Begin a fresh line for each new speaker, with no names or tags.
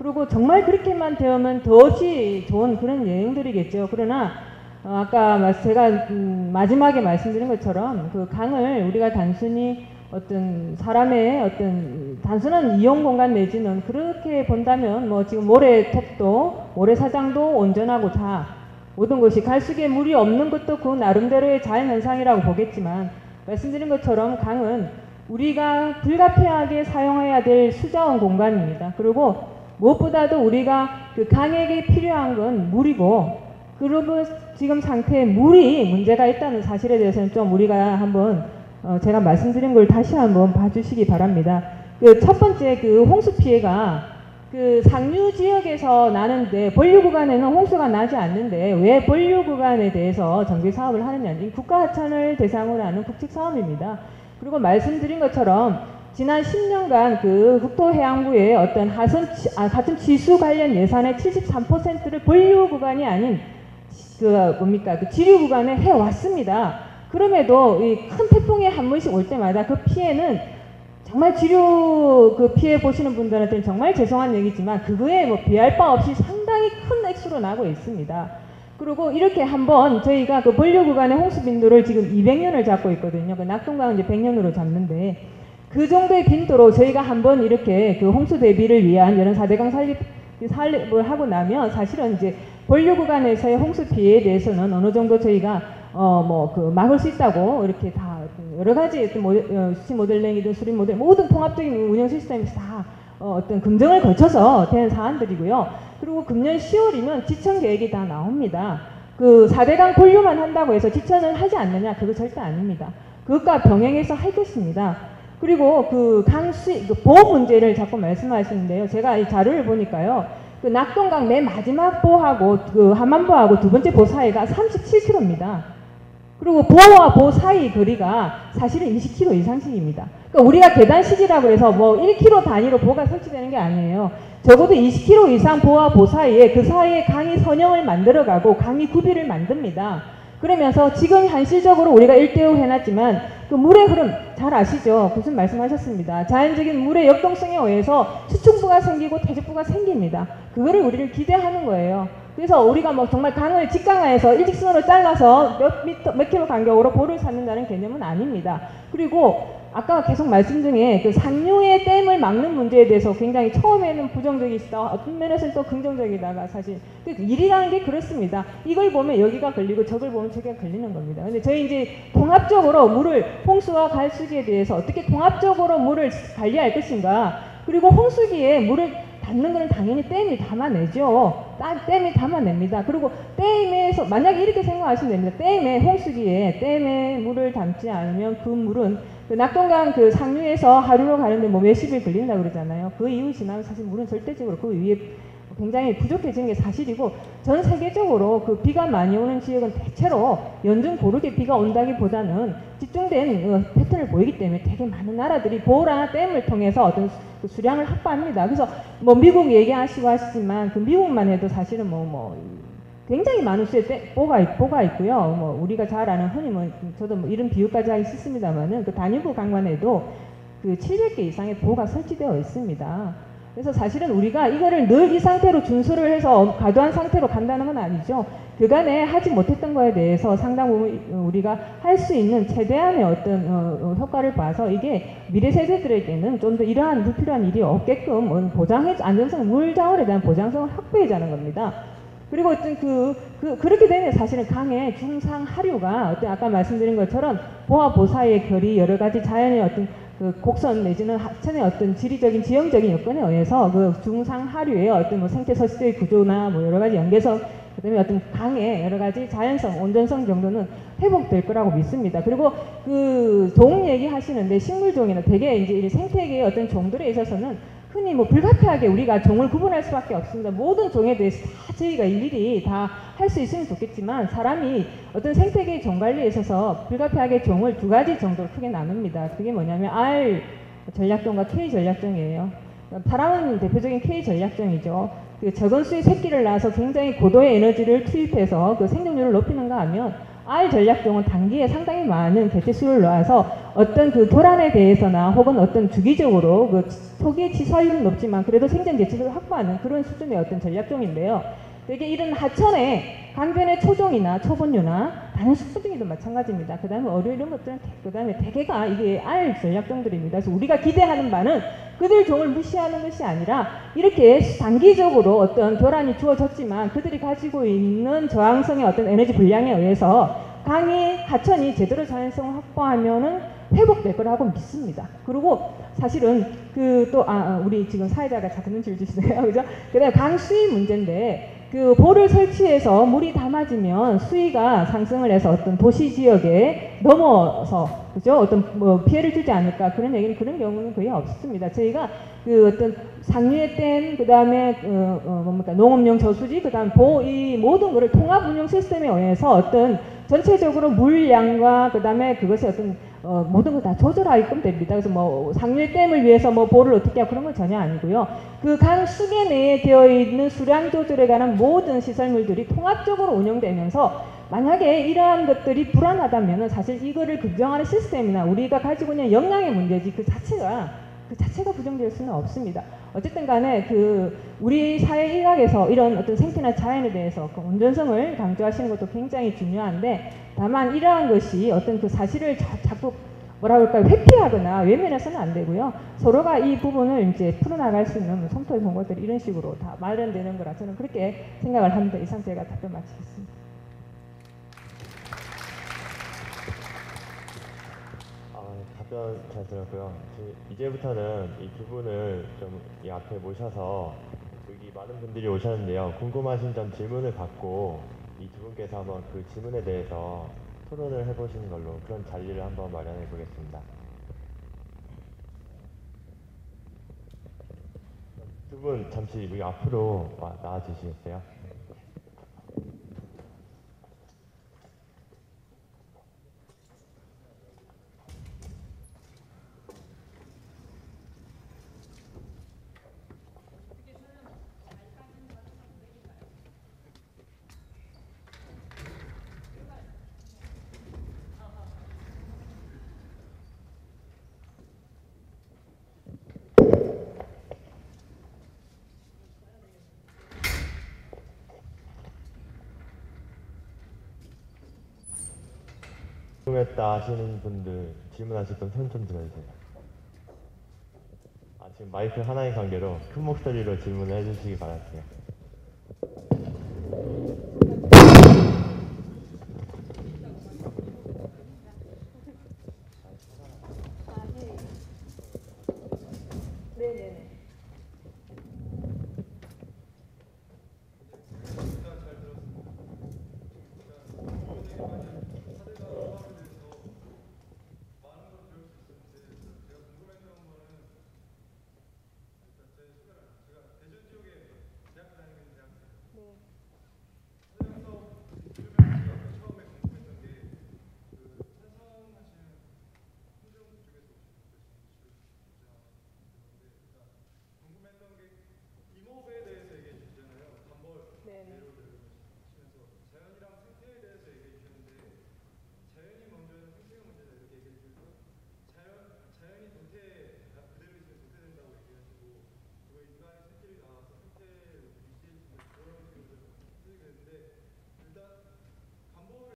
그리고 정말 그렇게만 되면 더없이 좋은 그런 여행들이겠죠. 그러나 아까 제가 마지막에 말씀드린 것처럼 그 강을 우리가 단순히 어떤 사람의 어떤 단순한 이용 공간 내지는 그렇게 본다면 뭐 지금 모래톱도 모래사장도 온전하고 다 모든 것이 갈수기에 물이 없는 것도 그 나름대로의 자연현상이라고 보겠지만 말씀드린 것처럼 강은 우리가 불가피하게 사용해야 될 수자원 공간입니다. 그리고 무엇보다도 우리가 그 강에게 필요한 건 물이고 그리고 지금 상태에 물이 문제가 있다는 사실에 대해서는 좀 우리가 한번 제가 말씀드린 걸 다시 한번 봐주시기 바랍니다. 그 첫 번째 그 홍수 피해가 그 상류 지역에서 나는데 본류 구간에는 홍수가 나지 않는데 왜 본류 구간에 대해서 정비 사업을 하느냐는 국가 하천을 대상으로 하는 국책 사업입니다. 그리고 말씀드린 것처럼 지난 10년간 그 국토해양부의 어떤 하천 지수 관련 예산의 73%를 본류 구간이 아닌 그 지류 구간에 해왔습니다. 그럼에도 이 큰 태풍이 한 번씩 올 때마다 그 피해는 정말 지류 그 피해 보시는 분들한테는 정말 죄송한 얘기지만 그거에 뭐 비할 바 없이 상당히 큰 액수로 나고 있습니다. 그리고 이렇게 한번 저희가 그 본류 구간의 홍수 빈도를 지금 200년을 잡고 있거든요. 그 낙동강은 이제 100년으로 잡는데 그 정도의 빈도로 저희가 한번 이렇게 그 홍수 대비를 위한 이런 4대강 설립을 하고 나면 사실은 이제 본류 구간에서의 홍수 피해에 대해서는 어느 정도 저희가 막을 수 있다고 이렇게 다 여러 가지 수치 모델링이든 수립 모델 모든 통합적인 운영 시스템에서 다 어떤 검증을 거쳐서 된 사안들이고요. 그리고 금년 10월이면 지천 계획이 다 나옵니다. 그 4대강 본류만 한다고 해서 지천을 하지 않느냐? 그거 절대 아닙니다. 그것과 병행해서 할 것입니다. 그리고 그 강수위 보호 문제를 자꾸 말씀하시는데요. 제가 이 자료를 보니까요. 그 낙동강 맨 마지막 보하고 그 한만보하고 두 번째 보 사이가 37km입니다. 그리고 보와 보 사이 거리가 사실은 20km 이상씩입니다. 그러니까 우리가 계단식이라고 해서 뭐 1km 단위로 보가 설치되는 게 아니에요. 적어도 20km 이상 보와 보 사이에 그 사이에 강이 선형을 만들어가고 강이 구비를 만듭니다. 그러면서 지금 현실적으로 우리가 1대5 해놨지만 그 물의 흐름 잘 아시죠? 무슨 말씀하셨습니다. 자연적인 물의 역동성에 의해서 수축부가 생기고 퇴적부가 생깁니다. 그거를 우리를 기대하는 거예요. 그래서 우리가 뭐 정말 강을 직강화해서 일직선으로 잘라서 몇 킬로 간격으로 보를 쌓는다는 개념은 아닙니다. 그리고 아까 계속 말씀 중에 그 상류의 댐을 막는 문제에 대해서 굉장히 처음에는 부정적이시다. 어떤 면에서는 또 긍정적이다가 사실 일이라는 게 그렇습니다. 이걸 보면 여기가 걸리고 저걸 보면 저기가 걸리는 겁니다. 근데 저희 이제 통합적으로 물을 홍수와 갈수기에 대해서 어떻게 통합적으로 물을 관리할 것인가. 그리고 홍수기에 물을 닿는 거는 당연히 댐이 담아내죠. 댐이 담아냅니다. 그리고 댐에서 만약에 이렇게 생각하시면 됩니다. 댐에 홍수기에 댐에 물을 담지 않으면 그 물은 그 낙동강 그 상류에서 하류로 가는데 뭐 몇십일 걸린다 그러잖아요. 그 이후 지나면 사실 물은 절대적으로 그 위에 굉장히 부족해지는 게 사실이고 전 세계적으로 그 비가 많이 오는 지역은 대체로 연중 고르게 비가 온다기보다는 집중된 패턴을 보이기 때문에 되게 많은 나라들이 보호나 댐을 통해서 어떤 수량을 확보합니다. 그래서 뭐 미국 얘기하시고 하시지만 그 미국만 해도 사실은 굉장히 많은 수의 보가 있고요. 뭐 우리가 잘 아는 흔히 저도 뭐 이런 비유까지 하기 싫습니다만은 그 다뉴브 강만 해도 그 700개 이상의 보가 설치되어 있습니다. 그래서 사실은 우리가 이거를 늘 이 상태로 준수를 해서 과도한 상태로 간다는 건 아니죠. 그간에 하지 못했던 거에 대해서 상당 부분 우리가 할 수 있는 최대한의 어떤 효과를 봐서 이게 미래 세대들에게는 좀 더 이러한 불필요한 일이 없게끔 안전성, 물자원에 대한 보장성을 확보해자는 겁니다. 그리고 어떤 그렇게 되면 사실은 강의 중상 하류가 아까 말씀드린 것처럼 보와 보 사이의 결이 여러 가지 자연의 어떤 그 곡선 내지는 하천의 어떤 지리적인 지형적인 여건에 의해서 그 중상 하류의 어떤 뭐 생태 서식의 구조나 뭐 여러 가지 연계성 그다음에 어떤 강의 여러 가지 자연성, 온전성 정도는 회복될 거라고 믿습니다. 그리고 그 종 얘기 하시는데 식물종이나 되게 이제 생태계의 어떤 종들에 있어서는 흔히 뭐 불가피하게 우리가 종을 구분할 수밖에 없습니다. 모든 종에 대해서 다 저희가 일일이 다 할 수 있으면 좋겠지만 사람이 어떤 생태계의 종 관리에 있어서 불가피하게 종을 두 가지 정도로 크게 나눕니다. 그게 뭐냐면 R 전략종과 K 전략종이에요. 사람은 대표적인 K 전략종이죠. 그 적은 수의 새끼를 낳아서 굉장히 고도의 에너지를 투입해서 그 생존율을 높이는가 하면 R 전략종은 단기에 상당히 많은 개체수를 놓아서 어떤 그 교란에 대해서나 혹은 어떤 주기적으로 그 초기의 치사율은 높지만 그래도 생존 개체수를 확보하는 그런 수준의 어떤 전략종인데요. 되게 이런 하천에 강변의 초종이나 초본류나 다른 숙소종이도 마찬가지입니다. 그 다음에 어류 이런 것들은 그 다음에 대개가 이게 알 전략종들입니다. 그래서 우리가 기대하는 바는 그들 종을 무시하는 것이 아니라 이렇게 단기적으로 어떤 교란이 주어졌지만 그들이 가지고 있는 저항성의 어떤 에너지 분량에 의해서 강이 하천이 제대로 자연성을 확보하면은 회복될 거라고 믿습니다. 그리고 사실은 그 또 우리 지금 사회자가 자꾸 눈치를 주시네요, 그죠? 그다음 강 수위 문제인데 그 보를 설치해서 물이 담아지면 수위가 상승을 해서 어떤 도시 지역에 넘어서 그죠? 어떤 뭐 피해를 주지 않을까 그런 얘기는 그런 경우는 거의 없습니다. 저희가 그 어떤 상류의 댐 그다음에 뭡니까 농업용 저수지 그다음 이 모든 거를 통합 운영 시스템에 의해서 어떤 전체적으로 물량과 그다음에 그것이 어떤 모든 걸 다 조절하게끔 됩니다. 그래서 뭐 상류의 댐을 위해서 뭐 보를 어떻게 하고 그런 건 전혀 아니고요. 그 강 수계 내에 되어 있는 수량 조절에 관한 모든 시설물들이 통합적으로 운영되면서 만약에 이러한 것들이 불안하다면 사실 이거를 긍정하는 시스템이나 우리가 가지고 있는 역량의 문제지 그 자체가 부정될 수는 없습니다. 어쨌든 간에 그 우리 사회 일각에서 이런 어떤 생태나 자연에 대해서 그 온전성을 강조하시는 것도 굉장히 중요한데 다만 이러한 것이 어떤 그 사실을 자꾸 뭐라 그럴까요? 회피하거나 외면해서는 안 되고요. 서로가 이 부분을 이제 풀어나갈 수 있는 성토의 공간들이 이런 식으로 다 마련되는 거라 저는 그렇게 생각을 합니다. 이상 제가 답변 마치겠습니다.
답변 잘 들었고요. 이제부터는 이 두 분을 좀 이 앞에 모셔서 여기 많은 분들이 오셨는데요. 궁금하신 점 질문을 받고 이 두 분께서 한번 그 질문에 대해서 토론을 해보시는 걸로 그런 자리를 한번 마련해 보겠습니다. 두 분 잠시 여기 앞으로 나와 주시겠어요? 궁금했다 하시는 분들 질문하실 분 손 좀 들어주세요. 지금 마이크 하나인 관계로 큰 목소리로 질문을 해주시기 바랄게요.